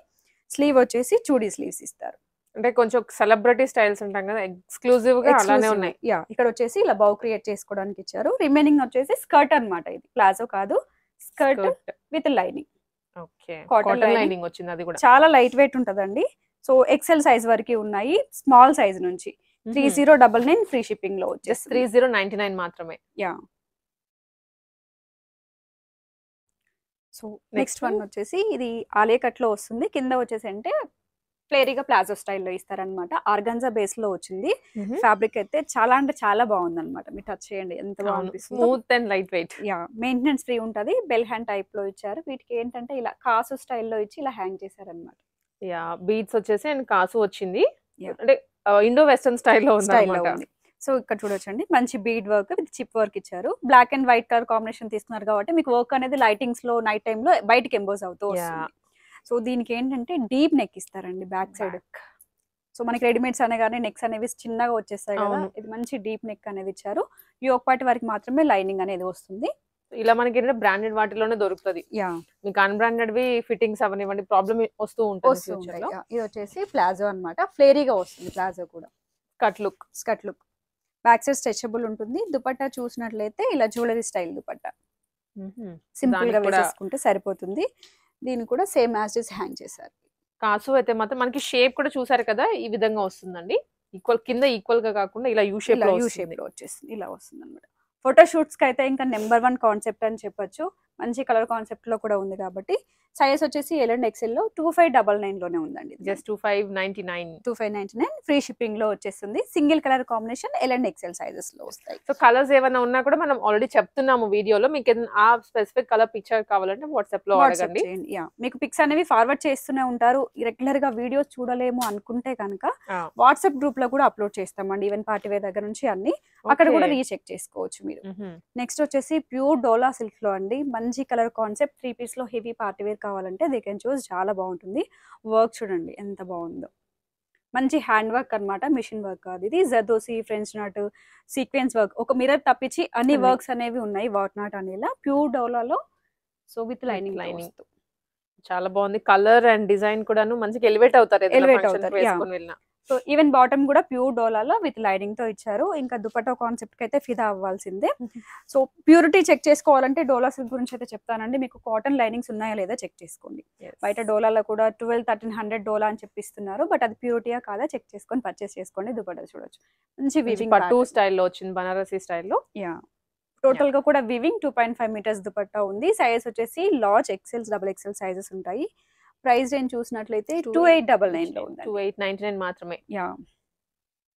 స్లీవ్ వచ్చేసి చూడీ స్లీవ్స్ ఇస్తారు. అంటే కొంచెం సెలబ్రిటీ స్టైల్స్ ఉంటాం కదా, ఎక్స్క్లూజివ్ గా అలానే ఉన్నాయి. ఇక్కడ వచ్చేసి ఇలా బౌ క్రియేట్ చేసుకోవడానికి ఇచ్చారు. రిమైనింగ్ వచ్చేసి స్కర్ట్ అన్నమాట. ఇది ప్లాజో కాదు, skirt with lining. Cotton lining వచ్చింది. అది కూడా చాలా లైట్ వెయిట్ ఉంటదండి. సో XL సైజ్ వరకు ఉన్నాయి, స్మాల్ సైజ్ నుంచి. 3099 ఫ్రీ షిప్పింగ్ లో వచ్చేసి 3099 మాత్రమే. సో నెక్స్ట్ వన్ వచ్చేసి ఇది ఆలియా కట్ లో వస్తుంది. కింద వచ్చేసి అంటే ఫ్లేరీగా ప్లాజో స్టైల్లో ఇస్తారనమాట. ఆర్గాన్జా బేస్ లో వచ్చింది. ఫ్యాబ్రిక్ అయితే చాలా అంటే చాలా బాగుంది అనమాట. మీరు టచ్ చేయండి ఎంత బాగుంది, smooth and light weight. Maintenance free ఉంటది. బెల్ హ్యాండ్ టైప్ లో ఇచ్చారు. వీటికి ఏంటంటే ఇలా కాసు స్టైల్లో ఇచ్చి ఇలా హ్యాంగ్ చేశారనమాట. బీడ్స్ వచ్చేసి అండ్ కాసు వచ్చింది. అంటే ఇండో వెస్టర్న్ స్టైల్లో ఉంది. సో ఇక్కడ చూడొచ్చండి, మంచి bead work with chip work ఇచ్చారు. Black and white colour combination తీసుకున్నారు కాబట్టి మీకు వర్క్ అనేది లైటింగ్స్ లో నైట్ టైమ్ లో బయటకి ఎంబోజ్ అవుతూ వస్తుంది. సో దీనికి ఏంటంటే డీప్ నెక్ ఇస్తారండి బ్యాక్ సైడ్. సో మనకి రెడీమేడ్స్ అనగానే నెక్స్ అనేవి చిన్నగా వచ్చేస్తాయి కదా, ఇది మంచి డీప్ నెక్ అనేది ఇచ్చారు. యోక్ పార్ట్ వరకు మాత్రమే లైనింగ్ అనేది వస్తుంది. ఇలా మనకి ఏంటంటే బ్రాండెడ్ వాటిలోనే దొరుకుతుంది. మీకు అన్బ్రాండెడ్ వి ఫిట్టింగ్స్ అవనివ్వండి ప్రాబ్లం వస్తూ ఉంటుంది. ఇది వచ్చేసి ప్లాజో అన్నమాట. ఫ్లేరీగా వస్తుంది ప్లాజో కూడా. Skirt look back side stretchable ఉంటుంది. దుపట్టా చూసినట్లయితే ఇలా జ్యువెలరీ స్టైల్ దుపట్టా, సింపుల్ గా వేసుకుంటే సరిపోతుంది. దీన్ని కూడా same as it is hang చేశారు. కాసు అయితే మాత్రం మనకి షేప్ కూడా చూసారు కదా, ఈ విధంగా వస్తుందండి. కింద ఈక్వల్ గా కాకుండా ఇలా యూ షేప్ లో వచ్చేస్తుంది. ఇలా వస్తుంది అనమాట. ఫోటోషూట్స్ కి అయితే ఇంకా నెంబర్ 1 కాన్సెప్ట్ అని చెప్పొచ్చు. మంచి కలర్ కాన్సెప్ట్ లో కూడా ఉంది కాబట్టి. సైజ్ వచ్చేసి L and XL లో 2599 లోనే ఉందండి. జస్ట్ 2599 ఫ్రీ షిప్పింగ్ లో వచ్చేస్తుంది. Single colour combination L and XL sizes లో వస్తాయి. సో కలర్స్ ఏమైనా ఉన్నా కూడా మనం ఆల్రెడీ చెప్తున్నాము వీడియోలో. మీకు ఆ స్పెసిఫిక్ కలర్ పిక్చర్ కావాలంటే వాట్సాప్ లో అడగండి. మీకు పిక్స్ అనేవి ఫార్వర్డ్ చేస్తూనే ఉంటారు. రెగ్యులర్ గా వీడియోస్ చూడలేము అనుకుంటే కనుక వాట్సాప్ గ్రూప్ లో కూడా అప్లోడ్ చేస్తామండి. ఈవెన్ పార్టీ వేర్ దగ్గర నుంచి అన్ని అక్కడ కూడా రీచెక్ చేసుకోవచ్చు మీరు. నెక్స్ట్ వచ్చేసి ప్యూర్ డోలా సిల్క్ లో అండి. మంచి కలర్ కాన్సెప్ట్ 3 పీస్ లో హెవీ పార్టీ వేర్ కావాలంటే దే కెన్ చూస్. చాలా బాగుంటుంది. వర్క్ చూడండి ఎంత బాగుందో. మంచి హ్యాండ్ వర్క్ అన్నమాట, మిషన్ వర్క్ కాదు ఇది. Zardozi, French knot, sequence work, ఒక మిర్రర్ తప్పించి అన్ని వర్క్స్ అనేవి ఉన్నాయి. వాట్ నాట్ అనేలా ప్యూర్ డోలాలో. సో విత్ లైనింగ్ చాలా బాగుంది. కలర్ అండ్ డిజైన్ కూడాను మంచిగా ఎలివేట్ అవుతారు. సో ఈవెన్ బాటమ్ కూడా ప్యూర్ డోలాలో విత్ లైనింగ్ తో ఇచ్చారు. ఇంకా దుపట్టా కాన్సెప్ట్ కి అయితే ఫిదా అవ్వాల్సిందే. సో ప్యూరిటీ చెక్ చేసుకోవాలంటే డోలా సిల్క్ గురించి అయితే చెప్తానండి. మీకు కాటన్ లైనింగ్స్ ఉన్నాయా లేదా చెక్ చేసుకోండి. బయట డోలాలో కూడా 1200-1300 డోలా అని చెప్పిస్తున్నారు. బట్ అది ప్యూరిటీయా కాదా చెక్ చేసుకొని పర్చేస్ చేసుకోండి. దుపట్టా చూడొచ్చు, మంచి వీవింగ్ పట్టు స్టైల్లో వచ్చింది, బనారసి స్టైల్లో. యా, టోటల్ గా కూడా వివింగ్ 2.5 మీటర్స్ దుపట్టా ఉంది. సైజ్ వచ్చేసి large, XL, double XL sizes ఉంటాయి. ప్రైస్ రేంజ్ చూసినట్లయితే 2899 లో ఉంది. 2899 మాత్రమే. యా,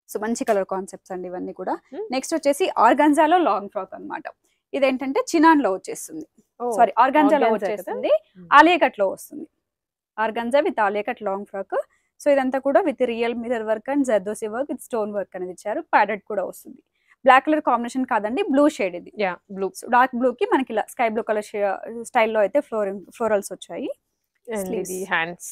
సో మంచి కలర్ కాన్సెప్ట్స్ అండి ఇవన్నీ కూడా. నెక్స్ట్ వచ్చేసి ఆర్గాన్జాలో లాంగ్ ఫ్రాక్ అన్నమాట. ఇదేంటంటే చినాన్ లో వచ్చేస్తుంది, సారీ ఆర్గాన్జాలో వచ్చేస్తుంది, ఆలియా కట్ లో వస్తుంది. Organza with Alia cut long frock. So ఇదంతా కూడా with real mirror work and zardozi work with stone work అనేది ఇచ్చారు. ప్యాడెడ్ కూడా వస్తుంది. బ్లాక్ కలర్ కాంబినేషన్ కాదండి, బ్లూ షేడ్ ఇది. బ్లూ, డార్క్ బ్లూ కి మనకి ఇలా స్కై బ్లూ కలర్ స్టైల్లో అయితే ఫ్లోరల్స్ వచ్చాయి. హ్యాండ్స్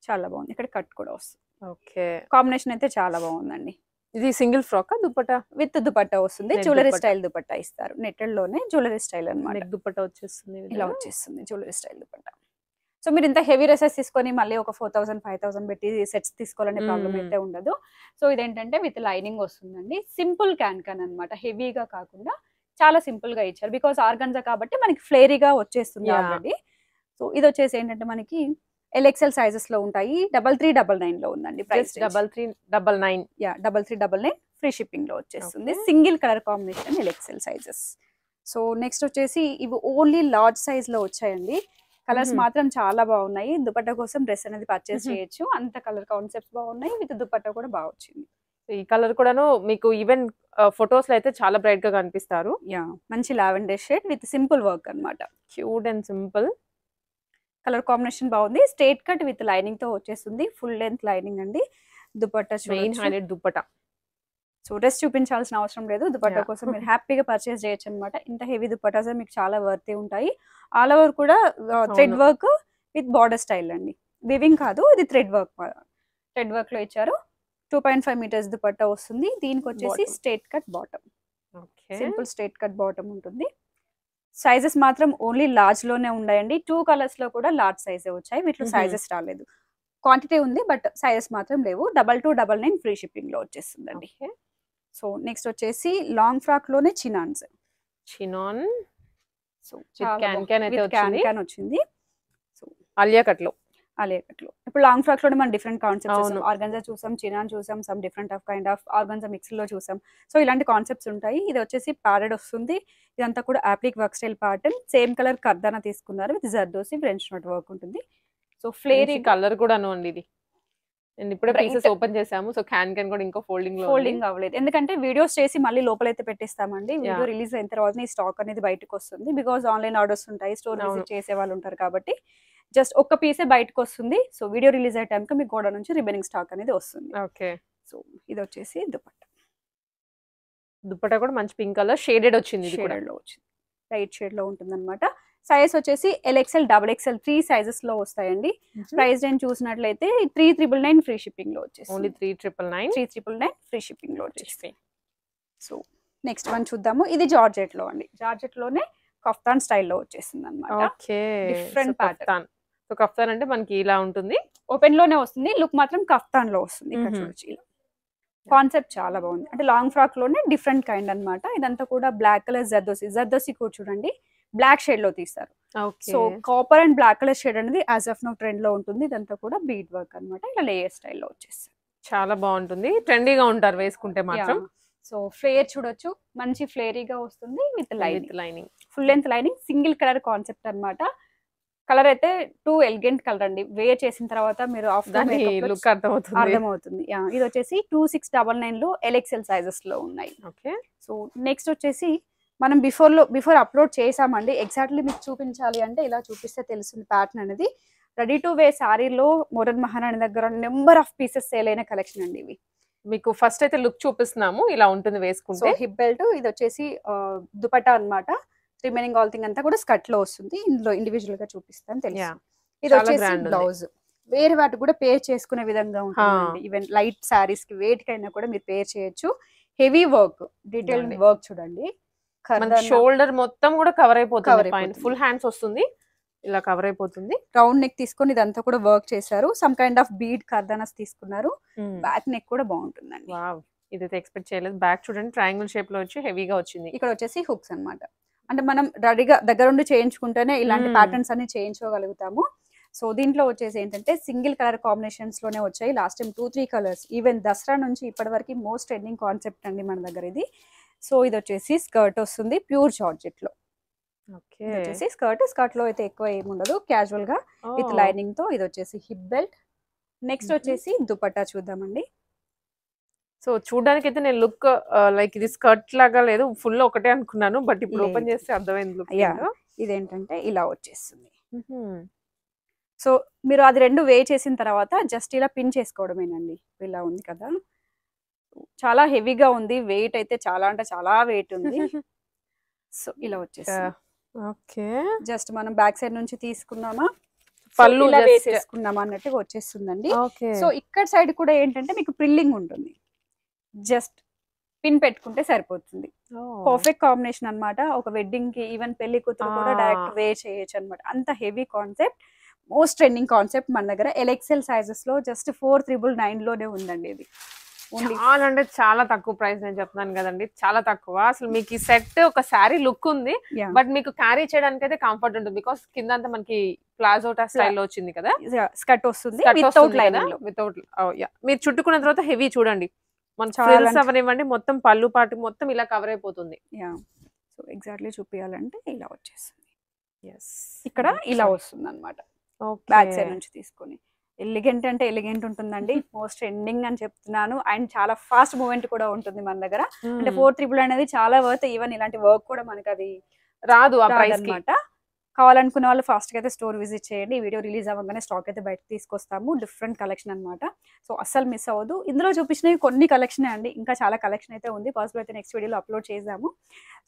చాలా బాగుంది. ఇక్కడ కట్ కూడా వస్తుంది. ఓకే, కాంబినేషన్ అయితే చాలా బాగుందండి. ఇది single frock dupatta with dupatta వస్తుంది. జ్యువెలరీ స్టైల్ దుపట్టా ఇస్తారు. నెట్టెడ్ లోనే జ్యువెలరీ స్టైల్ అన్నమాట. దుపట్టా వచ్చేస్తుంది, ఇలా వచ్చేస్తుంది జ్యువెలరీ స్టైల్ దుపట్టా. సో మీరు ఇంత హెవీ డ్రెసెస్ తీసుకొని మళ్ళీ ఒక 4000-5000 పెట్టి సెట్స్ తీసుకోవాలనే ప్రాబ్లం అయితే ఉండదు. సో ఇదేంటంటే విత్ లైనింగ్ వస్తుందండి. సింపుల్ క్యాన్ అన్నమాట, హెవీగా కాకుండా చాలా సింపుల్ గా ఇచ్చారు. బికాస్ ఆర్గన్జా కాబట్టి మనకి ఫ్లేరీగా వచ్చేస్తుంది ఆల్రెడీ. సో ఇది వచ్చేసి ఏంటంటే మనకి ఎల్ఎక్సెల్ సైజెస్ లో ఉంటాయి. 3399 లో ఉందండి ప్రైస్. 3399. యా, 3399 ఫ్రీ షిప్పింగ్ లో వచ్చేస్తుంది. Single colour combination L XL sizes. So next వచ్చేసి ఇవి ఓన్లీ లార్జ్ సైజ్ లో వచ్చాయండి. కలర్స్ మాత్రం చాలా బాగున్నాయి. దుపట్టా కోసం డ్రెస్ అనేది పర్చేస్ చేయొచ్చు. అంత కలర్ కాన్సెప్ట్స్ బాగున్నాయి. విత్ దుపట్టా కూడా బాగా వచ్చింది. ఈ కలర్ కూడాను మీకు ఈవెన్ ఫొటోస్ లో అయితే చాలా బ్రైట్ గా కనిపిస్తారు. యా, మంచి lavender shade with simple work అన్నమాట. Cute and simple. Colour combination బాగుంది. స్ట్రేట్ కట్ విత్ లైనింగ్ తో వచ్చేస్తుంది. ఫుల్ లెంత్ లైనింగ్ అండి. Dupatta main highlight dupatta. So dress చూపించాల్సిన అవసరం లేదు. దుపట్టా కోసం మీరు హ్యాపీగా పర్చేస్ చేయొచ్చు అనమాట. ఇంత హెవీ దుపట్టాస్ మీకు చాలా వర్తీ ఉంటాయి. ఆల్ ఓవర్ కూడా thread work with border style అండి. వివింగ్ కాదు, ఇది థ్రెడ్ వర్క్ లో ఇచ్చారు. 2.5 మీటర్స్ దుపట్టా వస్తుంది. దీనికి వచ్చేసి straight cut bottom, simple straight cut bottom ఉంటుంది. సైజెస్ మాత్రం ఓన్లీ లార్జ్ లోనే ఉన్నాయండి. 2 కలర్స్ లో కూడా లార్జ్ సైజే వచ్చాయి. వీటిలో సైజెస్ రాలేదు. క్వాంటిటీ ఉంది బట్ సైజెస్ మాత్రం లేవు. 2299 ఫ్రీ షిప్పింగ్ లో వచ్చేస్తుందండి. సో నెక్స్ట్ వచ్చేసి లాంగ్ ఫ్రాక్ లోనే చినాన్. సో క్యాన్ వచ్చింది. సో ఆలియా కట్ లో ఇప్పుడు లాంగ్ ఫ్రాక్ లో మనం డిఫరెంట్ కాన్సెప్ట్స్ ఆర్గన్జా చూసాం, చినాన్ చూసాం, some different of kind of organza mix లో చూసాం. సో ఇలాంటి కాన్సెప్ట్స్ ఉంటాయి. ఇది వచ్చేసి ప్యాడెడ్ వస్తుంది. ఇదంతా కూడా applique work style pattern. Same colour కర్దానా తీసుకున్నారు with zardozi French knot work ఉంటుంది. సో ఫ్లేరీ కలర్ కూడా అండి. ఇది ఇప్పుడే పీసెస్ ఓపెన్ చేసాము. సో క్యాన్ కూడా ఇంకా ఫోల్డింగ్ అవ్వలేదు. ఎందుకంటే వీడియోస్ చేసి మళ్ళీ లోపలైతే పెట్టేస్తామండి. వీడియో రిలీజ్ అయిన తర్వాత స్టాక్ అనేది బయటకు వస్తుంది. బికాస్ ఆన్లైన్ ఆర్డర్స్ ఉంటాయి, స్టోర్ విజిట్ చేసే వాళ్ళు ఉంటారు కాబట్టి జస్ట్ ఒక్క పీసే బయటకు వస్తుంది. సో వీడియో రిలీజ్ అయ్యే టైంకి మీకు గోడ నుంచి రిమైనింగ్ స్టాక్ అనేది వస్తుంది. ఓకే, సో ఇది వచ్చేసి దుపట్టా కూడా మంచి పింక్ కలర్ షేడెడ్ వచ్చింది. లైట్ షేడ్ లో ఉంటుంది అనమాట. సైజ్ వచ్చేసి ఎల్ఎక్స్ఎల్, డబుల్ ఎక్స్ఎల్ 3 సైజెస్ లో వస్తాయండి. ప్రైస్ రేంజ్ చూసినట్లయితే 3999 ఫ్రీ షిప్పింగ్ లో వచ్చేసి. ఓన్లీ 3999 ఫ్రీ షిప్పింగ్ లో వచ్చేసి. సో నెక్స్ట్ వన్ చూద్దాము. ఇది జార్జెట్ లో అండి. జార్జెట్ లోనే కఫ్తాన్ స్టైల్లో వచ్చేసింది అనమాట. Different pattern. సో కఫ్తాన్ అంటే మనకి ఇలా ఉంటుంది, ఓపెన్ లోనే వస్తుంది. లుక్ మాత్రం కఫ్తాన్ లో వస్తుంది. ఇక్కడ చూడొచ్చు. ఇలా కాన్సెప్ట్ చాలా బాగుంది. అంటే లాంగ్ ఫ్రాక్ లోనే డిఫరెంట్ కైండ్ అన్నమాట. ఇదంతా కూడా బ్లాక్ కలర్ జర్దోసి కూడా చూడండి బ్లాక్ షేడ్ లో తీస్తారు. So copper and black colour shade అనేది యాజ్ ఆఫ్ నౌ ట్రెండ్ లో ఉంటుంది. ఇదంతా కూడా బీడ్ వర్క్ అన్నమాట. ఇలా లేయర్ స్టైల్లో వచ్చేస్తుంది. చాలా బాగుంటుంది. ట్రెండీగా ఉంటారు వేసుకుంటే మాత్రం. సో ఫ్లేర్ చూడొచ్చు, మంచి ఫ్లేరీగా వస్తుంది with lining. Full length lining, single colour concept అన్నమాట. కలర్ అయితే 2 ఎలిగెంట్ కలర్ అండి. వేర్ చేసిన తర్వాత మీరు లుక్ అర్థమవుతుంది. ఇది వచ్చేసి 2699 లో ఎల్ఎక్స్ఎల్ సైజెస్ లో ఉన్నాయి. సో నెక్స్ట్ వచ్చేసి మనం బిఫోర్ అప్లోడ్ చేసామండి. ఎగ్జాక్ట్లీ మీకు చూపించాలి అంటే ఇలా చూపిస్తే తెలుస్తుంది ప్యాటర్న్ అనేది. రెడీ టు వేర్ శారీలో మోడర్న్ మహారాణి దగ్గర నెంబర్ ఆఫ్ పీసెస్ సేల్ అయిన కలెక్షన్ అండి ఇవి. మీకు ఫస్ట్ అయితే లుక్ చూపిస్తున్నాము, ఇలా ఉంటుంది వేసుకుంటే. హిప్ బెల్ట్, ఇది వచ్చేసి దుపట్టా అన్నమాట. రిమైనింగ్ ఆల్ థింగ్ అంతా కూడా స్కర్ట్ లో వస్తుంది. ఇందులో ఇండివిజువల్ గా చూపిస్తాను తెలుసు. ఇది వచ్చేసి బ్లౌజ్. వేరే వాటి కూడా పేర్ చేసుకునే విధంగా ఉంటుంది. ఈవెన్ లైట్ శారీస్ కి వేటికైనా కూడా మీరు పేర్ చేయొచ్చు. హెవీ వర్క్, డీటెయిల్ వర్క్ చూడండి. షోల్డర్ మొత్తం కూడా కవర్ అయిపోతుంది. ఫుల్ హ్యాండ్స్ వస్తుంది. ఇలా కవర్ అయిపోతుంది. రౌండ్ నెక్ తీసుకొని ఇదంతా కూడా వర్క్ చేశారు. సమ్ కైండ్ ఆఫ్ బీడ్ కర్దానాస్ తీసుకున్నారు. బ్యాక్ నెక్ కూడా బాగుంటుందండి. వావ్, ఇదైతే ఎక్స్పెక్ట్ చేయలేదు. బ్యాక్ చూడండి ట్రయాంగిల్ షేప్ లో వచ్చి హెవీగా వచ్చింది. ఇక్కడ వచ్చేసి హుక్స్ అన్నమాట. అంటే మనం రెడీగా దగ్గరుండి చేయించుకుంటేనే ఇలాంటి ప్యాటర్న్స్ అన్ని చేయించుకోగలుగుతాము. సో దీంట్లో వచ్చేసి ఏంటంటే సింగిల్ కలర్ కాంబినేషన్స్ లోనే వచ్చాయి. Last time 2-3 colours, even Dasara నుంచి ఇప్పటి వరకు మోస్ట్ ట్రెండింగ్ కాన్సెప్ట్ అండి మన దగ్గర ఇది. సో ఇది వచ్చేసి స్కర్ట్ వస్తుంది ప్యూర్ జార్జెట్ లో. ఓకే, వచ్చేసి స్కర్ట్ లో అయితే ఎక్కువ ఏముండదు, క్యాజువల్ గా విత్ లైనింగ్ తో. ఇది వచ్చేసి హిప్ బెల్ట్. నెక్స్ట్ వచ్చేసి దుపట్టా చూద్దామండి. సో చూడడానికి అయితే నేను లుక్ లైక్ ఇది స్కర్ట్ లాగా లేదు, ఫుల్ ఒకటే అనుకున్నాను, బట్ ఇప్పుడు ఓపెన్ చేస్తే అర్థమైంది లుక్. ఇదేంటంటే ఇలా వచ్చేస్తుంది. సో మీరు అది రెండు వే చేసిన తర్వాత జస్ట్ ఇలా పిన్ చేసుకోవడమేనండి. ఇలా ఉంది కదా, చాలా హెవీగా ఉంది, వెయిట్ అయితే చాలా అంటే చాలా వెయిట్ ఉంది. సో ఇలా వచ్చేస్తుంది. ఓకే, జస్ట్ మనం బ్యాక్ సైడ్ నుంచి తీసుకున్నామా, పళ్ళు ఇలా వేసేసుకున్నామా అన్నట్టుగా వచ్చేస్తుందండి. సో ఇక్కడ సైడ్ కూడా ఏంటంటే మీకు ప్రిల్లింగ్ ఉంటుంది, జస్ట్ పిన్ పెట్టుకుంటే సరిపోతుంది. పర్ఫెక్ట్ కాంబినేషన్ అన్నమాట. ఒక వెడ్డింగ్ కి, ఈవెన్ పెళ్లి కూతురు కూడా డైరెక్ట్ వే చేయొచ్చు అనమాట. అంత heavy concept, most trending concept మన దగ్గర. ఎల్ఎక్సెల్ సైజెస్ లో జస్ట్ 4,999 లోనే ఉందండి ఇది. చాలా అంటే చాలా తక్కువ ప్రైస్, నేను చెప్తున్నాను కదండి, చాలా తక్కువ. అసలు మీకు ఈ సెట్ ఒక శారీ లుక్ ఉంది, బట్ మీకు క్యారీ చేయడానికి అయితే కంఫర్ట్ ఉంటుంది. బికాస్ కింద అంతా మనకి ప్లాజో స్టైల్లో వచ్చింది కదా, స్కర్ట్ వస్తుంది వితౌట్. మీరు చుట్టుకున్న తర్వాత హెవీ చూడండి, మన ఫ్రిల్స్ అవనివ్వండి, మొత్తం పళ్ళు పాటు మొత్తం ఇలా కవర్ అయిపోతుంది. సో ఎగ్జాక్ట్లీ చూపించాలంటే ఇలా వచ్చేస్తుంది. ఎస్, ఇక్కడ ఇలా వస్తుంది అనమాట. బ్యాక్ సైడ్ నుంచి తీసుకొని ఎలిగెంట్ అంటే ఎలిగెంట్ ఉంటుందండి. మోస్ట్ ట్రెండింగ్ అని చెప్తున్నాను. అండ్ చాలా ఫాస్ట్ మూవ్మెంట్ కూడా ఉంటుంది మన దగ్గర. అంటే 4,300 అనేది చాలా వర్త్. ఈవెన్ ఇలాంటి వర్క్ కూడా మనకి అది రాదు ఆ ప్రైస్ అనమాట. కావాలనుకున్న వాళ్ళు ఫాస్ట్ గా అయితే స్టోర్ విజిట్ చేయండి. ఈ వీడియో రిలీజ్ అవ్వగానే స్టాక్ అయితే బయట తీసుకొస్తాము. డిఫరెంట్ కలెక్షన్ అనమాట. సో అస్సలు మిస్ అవ్వదు. ఇందులో చూపించినవి కొన్ని కలెక్షన్ అండి, ఇంకా చాలా కలెక్షన్ అయితే ఉంది. పాసిబుల్ అయితే నెక్స్ట్ వీడియోలో అప్లోడ్ చేద్దాము.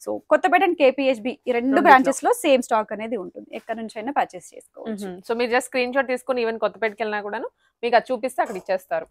సో కొత్తపేట అండ్ KPHB ఈ రెండు బ్రాంచెస్ లో సేమ్ స్టాక్ అనేది ఉంటుంది. ఎక్కడ నుంచి అయినా పర్చేస్ చేసుకోవచ్చు. సో మీరు జస్ట్ స్క్రీన్ షాట్ తీసుకుని ఈవెన్ కొత్తపేటకి వెళ్ళినా కూడా మీకు అది చూపిస్తే అక్కడ ఇచ్చేస్తారు.